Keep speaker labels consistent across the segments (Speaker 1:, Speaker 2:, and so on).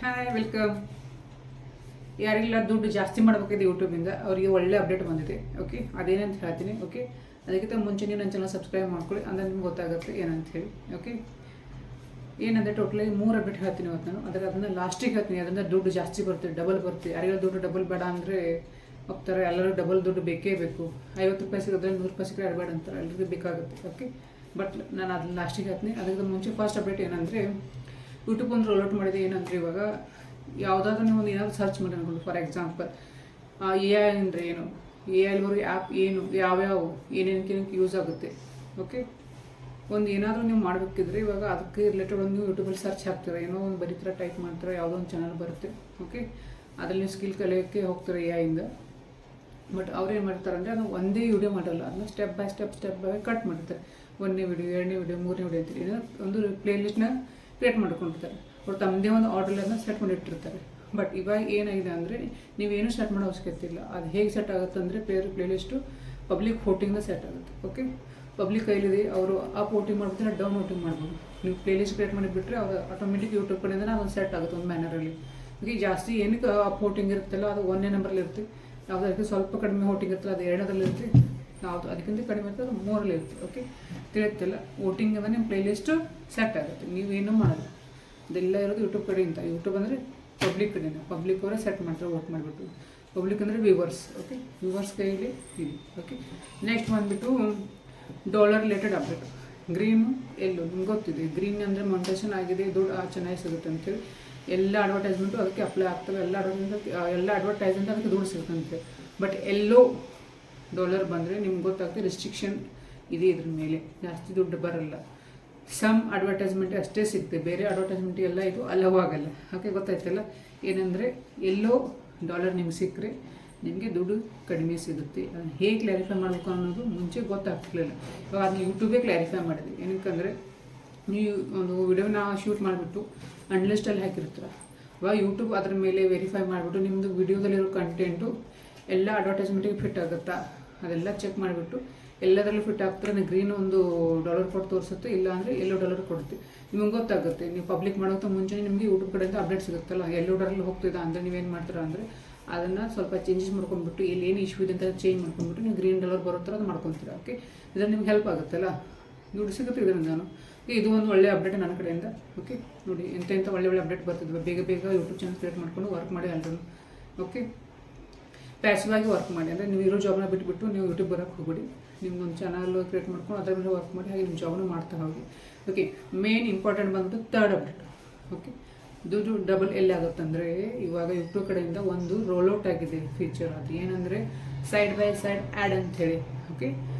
Speaker 1: Hi welcome. ಯಾರಿಗೆಲ್ಲ ದುಡ್ಡು ಜಾಸ್ತಿ ಮಾಡಬೇಕಿದೆ ಯೂಟ್ಯೂಬಿಂದ ಅವರಿಗೆ ಒಳ್ಳೆ ಅಪ್ಡೇಟ್ ಬಂದಿದೆ. ಓಕೆ, ಅದೇನಂತ ಹೇಳ್ತೀನಿ. ಓಕೆ, ಅದಕ್ಕಿಂತ ಮುಂಚೆ ನೀವು ನನ್ನ ಚಾನಲ್ ಸಬ್ಸ್ಕ್ರೈಬ್ ಮಾಡ್ಕೊಳ್ಳಿ, ಅಂದರೆ ನಿಮ್ಗೆ ಗೊತ್ತಾಗುತ್ತೆ ಏನಂತ ಹೇಳಿ. ಓಕೆ, ಏನಂದರೆ ಟೋಟಲಿ 3 ಅಪ್ಡೇಟ್ ಹೇಳ್ತೀನಿ ಇವತ್ತು ನಾನು. ಅದನ್ನು ಲಾಸ್ಟಿಗೆ ಹೇಳ್ತೀನಿ. ಅದರಿಂದ ದುಡ್ಡು ಜಾಸ್ತಿ ಬರುತ್ತೆ, ಡಬಲ್ ಬರುತ್ತೆ. ಯಾರಿಗೆಲ್ಲ ದುಡ್ಡು ಡಬಲ್ ಬೇಡ ಅಂದರೆ ಹೋಗ್ತಾರೆ. ಎಲ್ಲರೂ ಡಬಲ್ ದುಡ್ಡು ಬೇಕೇ ಬೇಕು. 50 ರೂಪಾಯಿ ಸಿಗೋದ್ರೆ 100 ರೂಪಾಯಿ ಸಿಕ್ಕರೆ ಆಡಬೇಡ ಅಂತಾರೆ, ಎಲ್ಲರಿಗೂ ಬೇಕಾಗುತ್ತೆ. ಓಕೆ, ಬಟ್ ನಾನು ಅದನ್ನ ಲಾಸ್ಟಿಗೆ ಹೇಳ್ತೀನಿ. ಅದಕ್ಕಿಂತ ಮುಂಚೆ ಫಸ್ಟ್ ಅಪ್ಡೇಟ್ ಏನಂದರೆ ಯೂಟ್ಯೂಬ್ ಒಂದು ರೋಲ್ಔಟ್ ಮಾಡಿದೆ. ಏನಂದರೆ ಇವಾಗ ಯಾವುದಾದ್ರೂ ನೀವು ಒಂದು ಏನಾದರೂ ಸರ್ಚ್ ಮಾಡಿ ಅನ್ಕೊಂಡು, ಫಾರ್ ಎಕ್ಸಾಂಪಲ್ ಎ ಐ ಅಂದರೆ ಏನು, ಎ ಐಲ್ವರು ಆ್ಯಪ್ ಏನು, ಯಾವ್ಯಾವ ಏನೇನಕ್ಕೆ ಯೂಸ್ ಆಗುತ್ತೆ. ಓಕೆ, ಒಂದು ಏನಾದರೂ ನೀವು ಮಾಡಬೇಕಿದ್ರೆ ಇವಾಗ ಅದಕ್ಕೆ ರಿಲೇಟೆಡ್ ಒಂದು ನೀವು ಯೂಟ್ಯೂಬಲ್ಲಿ ಸರ್ಚ್ ಹಾಕ್ತೀರಾ, ಏನೋ ಒಂದು ಬರೀತೀರ, ಟೈಪ್ ಮಾಡ್ತೀರಾ, ಯಾವುದೋ ಒಂದು ಚಾನಲ್ ಬರುತ್ತೆ. ಓಕೆ, ಅದರಲ್ಲಿ ನೀವು ಸ್ಕಿಲ್ ಕಲಿಯೋಕ್ಕೆ ಹೋಗ್ತಾರೆ ಎ ಐಯಿಂದ. ಬಟ್ ಅವ್ರು ಏನು ಮಾಡ್ತಾರೆ ಅಂದರೆ ಅದು ಒಂದೇ ವಿಡಿಯೋ ಮಾಡಲ್ಲ, ಅದನ್ನ ಸ್ಟೆಪ್ ಬೈ ಸ್ಟೆಪ್ ಕಟ್ ಮಾಡ್ತಾರೆ. 1ನೇ ವಿಡಿಯೋ, 2ನೇ ವಿಡಿಯೋ, 3ನೇ ವಿಡಿಯೋ ಅಂತೀರಿ. ಏನೋ ಒಂದು ಪ್ಲೇ ಲಿಸ್ಟ್ನ ಕ್ರಿಯೇಟ್ ಮಾಡ್ಕೊಂಡಿರ್ತಾರೆ. ಅವ್ರು ತಮ್ಮದೇ ಒಂದು ಆರ್ಡರ್ನ ಸೆಟ್ ಮಾಡಿಟ್ಟಿರ್ತಾರೆ. ಬಟ್ ಇವಾಗ ಏನಾಗಿದೆ ಅಂದರೆ ನೀವೇನು ಸೆಟ್ ಮಾಡೋ ಅವಶ್ಯಕತೆ ಇಲ್ಲ. ಅದು ಹೇಗೆ ಸೆಟ್ ಆಗುತ್ತೆ ಅಂದರೆ ಪ್ಲೇ ಲಿಸ್ಟು ಪಬ್ಲಿಕ್ ವೋಟಿಂಗ್ನ ಸೆಟ್ ಆಗುತ್ತೆ. ಓಕೆ, ಪಬ್ಲಿಕ್ ಕೈಲಿದೆ, ಅವರು ಅಪ್ ವೋಟಿಂಗ್ ಮಾಡ್ಬಿಟ್ರೆ ಡೌನ್ ವೋಟಿಂಗ್ ಮಾಡ್ಬೋದು. ನೀವು ಪ್ಲೇ ಲಿಸ್ಟ್ ಕ್ರಿಯೇಟ್ ಮಾಡಿಬಿಟ್ರೆ ಅದು ಆಟೋಮೆಟಿಕ್ ಯೂಟ್ಯೂಬ್ ಕಡೆಯಿಂದ ಅದೊಂದು ಸೆಟ್ ಆಗುತ್ತೆ ಒಂದು ಮ್ಯಾನರಲ್ಲಿ. ಈಗ ಜಾಸ್ತಿ ಏನಕ್ಕೆ ಅಪ್ ವೋಟಿಂಗ್ ಇರುತ್ತಲ್ಲ ಅದು 1ನೇ ನಂಬರಲ್ಲಿ ಇರುತ್ತೆ. ಯಾವುದಕ್ಕೆ ಸ್ವಲ್ಪ ಕಡಿಮೆ ವೋಟಿಂಗ್ ಇರುತ್ತಲ್ಲ ಅದು 2ರಲ್ಲಿ ಇರುತ್ತೆ. ಯಾವುದು ಅದಕ್ಕಿಂತ ಕಡಿಮೆ ಇರ್ತದೆ ಅದು 3ರಲ್ಲಿ ಇರುತ್ತೆ. ಓಕೆ, ತಿಳಿಯುತ್ತಿಲ್ಲ. ವೋಟಿಂಗ್ ಅಂದರೆ ನಿಮ್ಮ ಪ್ಲೇ ಲಿಸ್ಟು ಸೆಟ್ ಆಗುತ್ತೆ, ನೀವೇನು ಮಾಡೋದು. ಅದೆಲ್ಲ ಇರೋದು ಯೂಟ್ಯೂಬ್ ಕಡೆಯಿಂದ. ಯೂಟ್ಯೂಬ್ ಅಂದರೆ ಪಬ್ಲಿಕ್ ಕಡೆಯಿಂದ, ಪಬ್ಲಿಕ್ ಅವರೇ ಸೆಟ್ ಮಾಡ್ತಾರೆ ವೋಟ್ ಮಾಡಿಬಿಟ್ಟು. ಪಬ್ಲಿಕ್ ಅಂದರೆ ವ್ಯೂವರ್ಸ್. ಓಕೆ, ವ್ಯೂವರ್ಸ್ ಕೈಯಲ್ಲಿ ಇದೆ. ಓಕೆ, ನೆಕ್ಸ್ಟ್ ಬಂದುಬಿಟ್ಟು ಡಾಲರ್ ರಿಲೇಟೆಡ್ ಅಪ್ಡೇಟ್. ಗ್ರೀನು ಎಲ್ಲೋ ನಿಮ್ಗೆ ಗೊತ್ತಿದೆ. ಗ್ರೀನ್ ಅಂದರೆ ಮೊನಿಟೈಸೇಷನ್ ಆಗಿದೆ, ದುಡ್ಡು ಚೆನ್ನಾಗಿ ಸಿಗುತ್ತೆ ಅಂತೇಳಿ ಎಲ್ಲ ಅಡ್ವರ್ಟೈಸ್ಮೆಂಟು ಅದಕ್ಕೆ ಅಪ್ಲೈ ಆಗ್ತವೆ. ಎಲ್ಲ ಅಡ್ವರ್ಟೈಸ್ಮೆಂಟ್ ಅದಕ್ಕೆ ದುಡ್ಡು ಸಿಗುತ್ತೆ ಅಂತೇಳಿ. ಬಟ್ ಎಲ್ಲೋ ಡಾಲರ್ ಬಂದರೆ ನಿಮ್ಗೆ ಗೊತ್ತಾಗ್ತದೆ ರಿಸ್ಟ್ರಿಕ್ಷನ್ ಇದೆ ಇದ್ರ ಮೇಲೆ, ಜಾಸ್ತಿ ದುಡ್ಡು ಬರಲ್ಲ. ಸಮ್ ಅಡ್ವರ್ಟೈಸ್ಮೆಂಟ್ ಅಷ್ಟೇ ಸಿಗುತ್ತೆ, ಬೇರೆ ಅಡ್ವರ್ಟೈಸ್ಮೆಂಟ್ ಎಲ್ಲ ಇದು ಅಲ್ಲವೂ ಆಗಲ್ಲ. ಓಕೆ, ಗೊತ್ತಾಯ್ತಲ್ಲ. ಏನಂದರೆ ಎಲ್ಲೋ ಡಾಲರ್ ನಿಮ್ಗೆ ಸಿಕ್ಕರೆ ನಿಮಗೆ ದುಡ್ಡು ಕಡಿಮೆ ಸಿಗುತ್ತೆ. ಅದನ್ನು ಹೇಗೆ ಕ್ಲಾರಿಫೈ ಮಾಡಬೇಕು ಅನ್ನೋದು ಮುಂಚೆ ಗೊತ್ತಾಗ್ತಿರ್ಲಿಲ್ಲ. ಇವಾಗ ಅದನ್ನ ಯೂಟ್ಯೂಬೇ ಕ್ಲಾರಿಫೈ ಮಾಡಿದೆ. ಏನಕ್ಕಂದರೆ ನೀವು ಒಂದು ವಿಡಿಯೋನ ಶೂಟ್ ಮಾಡಿಬಿಟ್ಟು ಅನ್ಲಿಸ್ಟಲ್ಲಿ ಹಾಕಿರ್ತೀರ. ಇವಾಗ ಯೂಟ್ಯೂಬ್ ಅದ್ರ ಮೇಲೆ ವೆರಿಫೈ ಮಾಡಿಬಿಟ್ಟು ನಿಮ್ಮದು ವಿಡಿಯೋದಲ್ಲಿರೋ ಕಂಟೆಂಟು ಎಲ್ಲ ಅಡ್ವರ್ಟೈಸ್ಮೆಂಟಿಗೆ ಫಿಟ್ ಆಗುತ್ತಾ ಅದೆಲ್ಲ ಚೆಕ್ ಮಾಡಿಬಿಟ್ಟು ಎಲ್ಲದರಲ್ಲೂ ಫಿಟ್ ಆಗ್ತಾರೆ. ಗ್ರೀನ್ ಒಂದು ಡಾಲರ್ ಕೊಟ್ಟು ತೋರಿಸುತ್ತೆ, ಇಲ್ಲ ಅಂದರೆ ಎಲ್ಲೋ ಡಾಲರ್ ಕೊಡುತ್ತೆ. ನಿಮ್ಗೆ ಗೊತ್ತಾಗುತ್ತೆ. ನೀವು ಪಬ್ಲಿಕ್ ಮಾಡೋಕ್ಕೆ ಮುಂಚೆ ನಿಮಗೆ ಯೂಟ್ಯೂಬ್ ಕಡೆಯಿಂದ ಅಪ್ಡೇಟ್ ಸಿಗುತ್ತಲ್ಲ, ಎಲ್ಲೋ ಡಾಲರ್ ಹೋಗ್ತಿದೆ ಅಂದರೆ ನೀವೇನು ಮಾಡ್ತೀರಾ ಅಂದರೆ ಅದನ್ನು ಸ್ವಲ್ಪ ಚೇಂಜಸ್ ಮಾಡ್ಕೊಂಡ್ಬಿಟ್ಟು ಇಲ್ಲಿ ಏನು ಇಶ್ಯೂ ಇದೆ ಅಂತ ಚೇಂಜ್ ಮಾಡ್ಕೊಂಡ್ಬಿಟ್ಟು ನೀವು ಗ್ರೀನ್ ಡಾಲರ್ ಬರೋ ಥರ ಅದು ಮಾಡ್ಕೊತೀರಾ. ಓಕೆ, ಇದನ್ನು ನಿಮ್ಗೆ ಹೆಲ್ಪ್ ಆಗುತ್ತಲ್ಲ, ದುಡ್ಡು ಸಿಗುತ್ತೆ ಇದರಿಂದ. ನಾನು ಇದು ಒಂದು ಒಳ್ಳೆಯ ಅಪ್ಡೇಟ್ ನನ್ನ ಕಡೆಯಿಂದ. ಓಕೆ, ನೋಡಿ ಎಂಥ ಒಳ್ಳೆ ಅಪ್ಡೇಟ್ ಬರ್ತಿದ್ವಿ. ಬೇಗ ಯೂಟ್ಯೂಬ್ ಚಾನಲ್ ಕ್ರಿಯೇಟ್ ಮಾಡ್ಕೊಂಡು ವರ್ಕ್ ಮಾಡಿ ಎಲ್ಲರೂ. ಓಕೆ, ಪ್ಯಾಸಿವ್ ಆಗಿ ವರ್ಕ್ ಮಾಡಿ. ಅಂದರೆ ನೀವು ಇರೋ ಜಾಬ್ನ ಬಿಟ್ಬಿಟ್ಟು ನೀವು ಯೂಟ್ಯೂಬ್ ಬರೋಕ್ಕೆ ಹೋಗ್ಬಿಡಿ. ನಿಮ್ಗೊಂದು ಚಾನಲ್ ಕ್ರಿಯೇಟ್ ಮಾಡ್ಕೊಂಡು ಅದರ ಮೇಲೆ ವರ್ಕ್ ಮಾಡಿ, ಹಾಗೆ ನಿಮ್ಮ ಜಾಬ್ನ ಮಾಡ್ತಾ ಹೋಗಿ. ಓಕೆ, ಮೇನ್ ಇಂಪಾರ್ಟೆಂಟ್ ಬಂದ್ಬಿಟ್ಟು ಥರ್ಡ್ ಅಪ್ಡೇಟ್. ಓಕೆ, ದುಡ್ಡು ಡಬಲ್ ಎಲ್ಲಿ ಆಗುತ್ತಂದರೆ ಇವಾಗ ಯೂಟ್ಯೂಬ್ ಕಡೆಯಿಂದ ಒಂದು ರೋಲ್ಔಟ್ ಆಗಿದೆ ಫೀಚರ್. ಅದು ಏನಂದರೆ ಸೈಡ್ ಬೈ ಸೈಡ್ ಆ್ಯಡ್ ಅಂಥೇಳಿ. ಓಕೆ,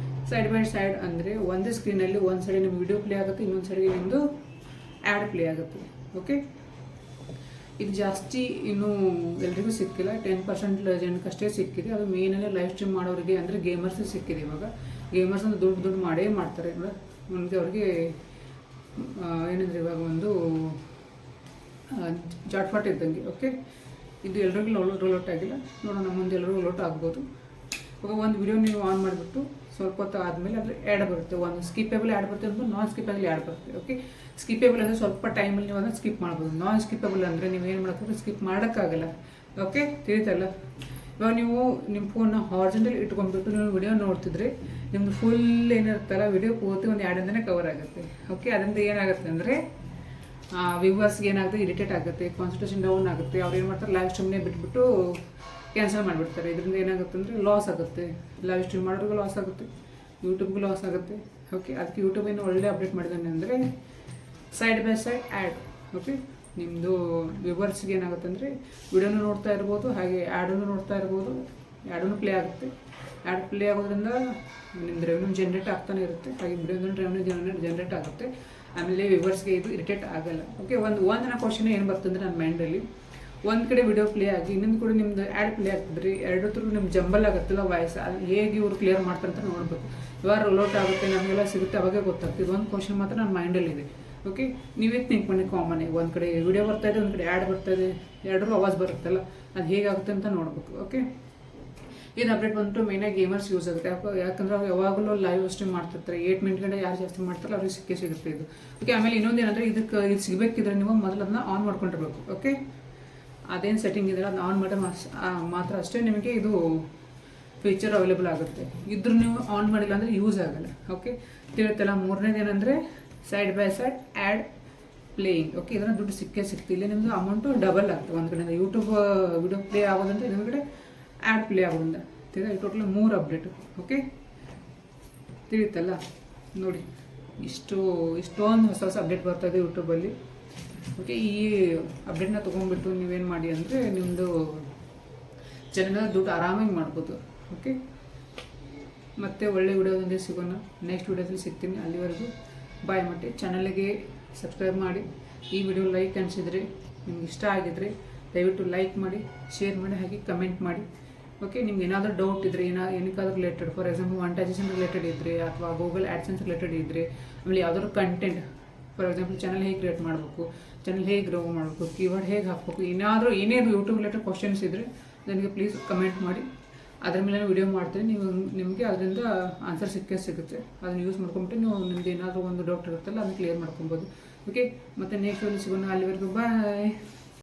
Speaker 1: ಸೈಡ್ ಬೈ ಸೈಡ್ ಅಂದರೆ ಒಂದೇ ಸ್ಕ್ರೀನಲ್ಲಿ ಒಂದು ಸೈಡ್ ನಿಮ್ಮ ವಿಡಿಯೋ ಪ್ಲೇ ಆಗುತ್ತೆ, ಇನ್ನೊಂದು ಸೈಡ್ಗೆ ನಿಮ್ಮದು ಆ್ಯಡ್ ಪ್ಲೇ ಆಗುತ್ತೆ. ಓಕೆ, ಇದು ಜಾಸ್ತಿ ಇನ್ನೂ ಎಲ್ರಿಗೂ ಸಿಕ್ಕಿಲ್ಲ, 10% ಜನಕ್ಕಷ್ಟೇ ಸಿಕ್ಕಿದೆ. ಅದು ಮೇನಲ್ಲಿ ಲೈವ್ ಸ್ಟ್ರೀಮ್ ಮಾಡೋರಿಗೆ ಅಂದರೆ ಗೇಮರ್ಸ್ ಸಿಕ್ಕಿದೆ. ಇವಾಗ ಗೇಮರ್ಸ್ ಅಂದರೆ ದುಡ್ಡು ಮಾಡೇ ಮಾಡ್ತಾರೆ. ನಮಗೆ ಅವ್ರಿಗೆ ಏನಂದರೆ ಇವಾಗ ಒಂದು ಜಾಟ್ಪಾಟ್ ಇದ್ದಂಗೆ. ಓಕೆ, ಇದು ಎಲ್ರಿಗೂ ರೋಲ್ಔಟ್ ಆಗಿಲ್ಲ, ನೋಡೋಣ ಮುಂದೆ ಎಲ್ಲರೂ ರೋಲ್ಔಟ್ ಆಗ್ಬೋದು. ಇವಾಗ ಒಂದು ವಿಡಿಯೋ ನೀವು ಆನ್ ಮಾಡಿಬಿಟ್ಟು ಸ್ವಲ್ಪ ಹೊತ್ತು ಆದಮೇಲೆ ಅದ್ರ ಆ್ಯಡ್ ಬರುತ್ತೆ. ಒಂದು ಸ್ಕಿಪೇಬಲ್ ಆ್ಯಡ್ ಬರುತ್ತೆ, ಒಂದು ನಾನ್ ಸ್ಕಿಪೇಬಲ್ ಆ್ಯಡ್ ಬರುತ್ತೆ. ಓಕೆ, ಸ್ಕಿಪೇಬಲ್ ಅಂದರೆ ಸ್ವಲ್ಪ ಟೈಮಲ್ಲಿ ನೀವು ಅದನ್ನು ಸ್ಕಿಪ್ ಮಾಡ್ಬೋದು. ನಾನ್ ಸ್ಕಿಪೇಬಲ್ ಅಂದರೆ ನೀವೇನು ಮಾಡೋಕ್ಕೆ ಸ್ಕಿಪ್ ಮಾಡೋಕ್ಕಾಗಲ್ಲ. ಓಕೆ, ತಿಳಿತಲ್ಲ. ಇವಾಗ ನೀವು ನಿಮ್ಮ ಫೋನ್ನ ಹಾರ್ಜೆಂಟಲ್ ಇಟ್ಕೊಂಡ್ಬಿಟ್ಟು ನೀವು ವಿಡಿಯೋ ನೋಡ್ತಿದ್ರೆ ನಿಮ್ಮದು ಫುಲ್ ಏನಿರುತ್ತಲ್ಲ ವಿಡಿಯೋ ಪೂರ್ತಿ ಒಂದು ಆ್ಯಡಿಂದನೇ ಕವರ್ ಆಗುತ್ತೆ. ಓಕೆ, ಅದರಿಂದ ಏನಾಗುತ್ತೆ ಅಂದರೆ ವ್ಯೂವರ್ಸ್ಗೆ ಏನಾಗುತ್ತೆ, ಇರಿಟೇಟ್ ಆಗುತ್ತೆ, ಕಾನ್ಸಂಟ್ರೇಷನ್ ಡೌನ್ ಆಗುತ್ತೆ. ಅವ್ರು ಏನು ಮಾಡ್ತಾರೆ, ಲೈವ್ ಸ್ಟ್ರೀಮ್ನೇ ಬಿಟ್ಬಿಟ್ಟು ಕ್ಯಾನ್ಸಲ್ ಮಾಡಿಬಿಡ್ತಾರೆ. ಇದರಿಂದ ಏನಾಗುತ್ತೆ ಅಂದರೆ ಲಾಸ್ ಆಗುತ್ತೆ. ಲೈವ್ ಸ್ಟ್ರೀಮ್ ಮಾಡೋರಿಗೂ ಲಾಸ್ ಆಗುತ್ತೆ, ಯೂಟ್ಯೂಬ್ಗೂ ಲಾಸ್ ಆಗುತ್ತೆ. ಓಕೆ, ಅದಕ್ಕೆ ಯೂಟ್ಯೂಬ್ ಏನು ಒಳ್ಳೆ ಅಪ್ಡೇಟ್ ಮಾಡಿದ್ದಾನೆ ಅಂದರೆ side by side add. Okay, ನಿಮ್ಮದು ವ್ಯೂವರ್ಸ್ಗೆ ಏನಾಗುತ್ತೆ ಅಂದರೆ ವಿಡಿಯೋನು ನೋಡ್ತಾ ಇರ್ಬೋದು, ಹಾಗೆ ಆ್ಯಡನ್ನು ನೋಡ್ತಾ ಇರ್ಬೋದು, ಆ್ಯಡನ್ನು ಪ್ಲೇ ಆಗುತ್ತೆ. ಆ್ಯಡ್ ಪ್ಲೇ ಆಗೋದ್ರಿಂದ ನಿಮ್ಮದು ರೆವೆನ್ಯೂ ಜನ್ರೇಟ್ ಆಗ್ತಾನೆ ಇರುತ್ತೆ, ಹಾಗೆ ವಿಡಿಯೋದಿಂದ ರೆವೆನ್ಯೂ ಜನ್ರೇಟ್ ಆಗುತ್ತೆ. ಆಮೇಲೆ ವ್ಯೂವರ್ಸ್ಗೆ ಇದು ಇರಿಟೇಟ್ ಆಗಲ್ಲ. ಓಕೆ, ಒಂದು ಕ್ವಶನ್ ಏನು ಬರ್ತಂದರೆ ನನ್ನ ಮೈಂಡಲ್ಲಿ, ಒಂದು ಕಡೆ ವಿಡಿಯೋ ಪ್ಲೇ ಆಗಿ ಇನ್ನೊಂದು ಕಡೆ ನಿಮ್ಮದು ಆ್ಯಡ್ ಪ್ಲೇ ಆಗ್ತದ್ರಿ, ಎರಡು ಥರ ನಿಮ್ಗೆ ಜಂಬಲ್ ಆಗುತ್ತಲ್ಲ ವಾಯ್ಸ್, ಅದು ಹೇಗೆ ಇವ್ರು ಕ್ಲಿಯರ್ ಮಾಡ್ತಾರೆ ಅಂತ ನೋಡಬೇಕು. ಇವಾಗ ರೋಲ್ಔಟ್ ಆಗುತ್ತೆ, ನಮಗೆಲ್ಲ ಸಿಗುತ್ತೆ, ಅವಾಗೇ ಗೊತ್ತಾಗ್ತದೆ. ಒಂದು ಕ್ವಶನ್ ಮಾತ್ರ ನನ್ನ ಮೈಂಡಲ್ಲಿದೆ. ಓಕೆ, ನೀವೇ ಥಿಂಕ್ ಮಾಡಿ ಕಾಮನ್ ಆಗಿ. ಒಂದು ಕಡೆ ವಿಡಿಯೋ ಬರ್ತಾಯಿದೆ, ಒಂದು ಕಡೆ ಆ್ಯಡ್ ಬರ್ತಾಯಿದೆ, ಎರಡರೂ ಆವಾಜ್ ಬರುತ್ತಲ್ಲ, ಅದು ಹೇಗಾಗುತ್ತೆ ಅಂತ ನೋಡಬೇಕು. ಓಕೆ, ಇದು ಅಪ್ಡೇಟ್ ಬಂತು ಮೇನಾಗಿ ಗೇಮರ್ಸ್ ಯೂಸ್ ಆಗುತ್ತೆ. ಯಾಕಂದ್ರೆ ಅವ್ರು ಯಾವಾಗಲೂ ಲೈವ್ ಸ್ಟ್ರೀಮ್ ಮಾಡ್ತಿರ್ತಾರೆ. 8 ಮಿನಿಟ್ಗಂಟೆ ಯಾರು ಜಾಸ್ತಿ ಮಾಡ್ತಾರೆ ಅವ್ರಿಗೆ ಸಿಗುತ್ತೆ ಇದು. ಓಕೆ, ಆಮೇಲೆ ಇನ್ನೊಂದು ಏನಂದರೆ ಇದು ಸಿಗಬೇಕಿದ್ರೆ ನೀವು ಮೊದಲು ಅದನ್ನ ಆನ್ ಮಾಡ್ಕೊಂಡಿರ್ಬೇಕು. ಓಕೆ, ಅದೇನು ಸೆಟ್ಟಿಂಗ್ ಇದೆಯಲ್ಲ ಅದನ್ನ ಆನ್ ಮಾಡಿದ್ರೆ ಮಾತ್ರ ಅಷ್ಟೇ ನಿಮಗೆ ಇದು ಫೀಚರ್ ಅವೈಲೇಬಲ್ ಆಗುತ್ತೆ. ಇದ್ರೂ ನೀವು ಆನ್ ಮಾಡಿಲ್ಲ ಅಂದರೆ ಯೂಸ್ ಆಗಲ್ಲ. ಓಕೆ, ತಿಳುತ್ತಲ್ಲ. ಮೂರನೇದು ಏನಂದರೆ side by side add playing. Okay, ಇದನ್ನು ದುಡ್ಡು ಸಿಗ್ತಿಲ್ಲ, ನಿಮ್ಮದು ಅಮೌಂಟು ಡಬಲ್ ಆಗ್ತದೆ. ಒಂದು ಕಡೆಯಿಂದ ಯೂಟ್ಯೂಬ್ ವಿಡಿಯೋ ಪ್ಲೇ ಆಗೋದಂತ, ಇನ್ನೊಂದು ಕಡೆ ಆ್ಯಡ್ ಪ್ಲೇ ಆಗೋದ್ರಿಂದ ಈ ಟೋಟಲ್ 3 ಅಪ್ಡೇಟು. ಓಕೆ, ತಿಳಿಯುತ್ತಲ್ಲ ನೋಡಿ. ಇಷ್ಟೊಂದು ಹೊಸ ಅಪ್ಡೇಟ್ ಬರ್ತಾಯಿದೆ ಯೂಟ್ಯೂಬಲ್ಲಿ. ಓಕೆ, ಈ ಅಪ್ಡೇಟ್ನ ತೊಗೊಂಡ್ಬಿಟ್ಟು ನೀವೇನು ಮಾಡಿ ಅಂದರೆ ನಿಮ್ಮದು ಚಾನಲ್ ದುಡ್ಡು ಆರಾಮಾಗಿ ಮಾಡ್ಬೋದು. ಓಕೆ, ಮತ್ತೆ ಒಳ್ಳೆ ವಿಡಿಯೋದೊಂದಿಗೆ ಸಿಗೋಣ. ನೆಕ್ಸ್ಟ್ ವಿಡಿಯೋದಲ್ಲಿ ಸಿಗ್ತೀನಿ. ಅಲ್ಲಿವರೆಗೂ ಬಾಯ್. ಮತ್ತೆ ಚಾನಲ್ಗೆ ಸಬ್ಸ್ಕ್ರೈಬ್ ಮಾಡಿ. ಈ ವಿಡಿಯೋ ಲೈಕ್ ಅನಿಸಿದರೆ, ನಿಮ್ಗೆ ಇಷ್ಟ ಆಗಿದ್ರೆ ದಯವಿಟ್ಟು ಲೈಕ್ ಮಾಡಿ, ಶೇರ್ ಮಾಡಿ, ಹಾಗೆ ಕಮೆಂಟ್ ಮಾಡಿ. ಓಕೆ, ನಿಮ್ಗೆ ಏನಾದರೂ ಡೌಟ್ ಇದ್ದರೆ, ಏನಕ್ಕಾದ್ರೂ related, for example monetization related ಇದ್ದರೆ, ಅಥವಾ ಗೂಗಲ್ ಆ್ಯಡ್ಸೆನ್ಸ್ ರಿಲೇಟೆಡ್ ಇದ್ದರೆ, ಆಮೇಲೆ ಯಾವುದಾದ್ರು ಕಂಟೆಂಟ್, ಫಾರ್ ಎಕ್ಸಾಂಪಲ್ ಚಾನಲ್ ಹೇಗೆ ಕ್ರಿಯೇಟ್ ಮಾಡಬೇಕು, ಚಾನಲ್ ಹೇಗೆ ಗ್ರೋ ಮಾಡಬೇಕು, ಕೀವರ್ಡ್ ಹೇಗೆ ಹಾಕಬೇಕು, ಏನೇನು ಯೂಟ್ಯೂಬ್ ರಿಲೇಟೆಡ್ ಕ್ವಶನ್ಸ್ ಇದ್ದರೆ ನನಗೆ ಪ್ಲೀಸ್ ಕಮೆಂಟ್ ಮಾಡಿ. ಅದ್ರ ಮೇಲೆ ವಿಡಿಯೋ ಮಾಡ್ತೀನಿ. ನಿಮಗೆ ಅದರಿಂದ ಆನ್ಸರ್ ಸಿಗುತ್ತೆ. ಅದನ್ನು ಯೂಸ್ ಮಾಡ್ಕೊಂಬಿಟ್ಟು ನೀವು ನಿಮ್ದು ಏನಾದರೂ ಒಂದು ಡೌಟ್ ಇರುತ್ತಲ್ಲ ಅದನ್ನು ಕ್ಲಿಯರ್ ಮಾಡ್ಕೊಬೋದು. ಓಕೆ, ಮತ್ತು ನೆಕ್ಸ್ಟ್ ವಿಡಿಯೋ ಸಿಗೋಣ. ಅಲ್ಲಿವರೆಗೂ ಬಾಯ್.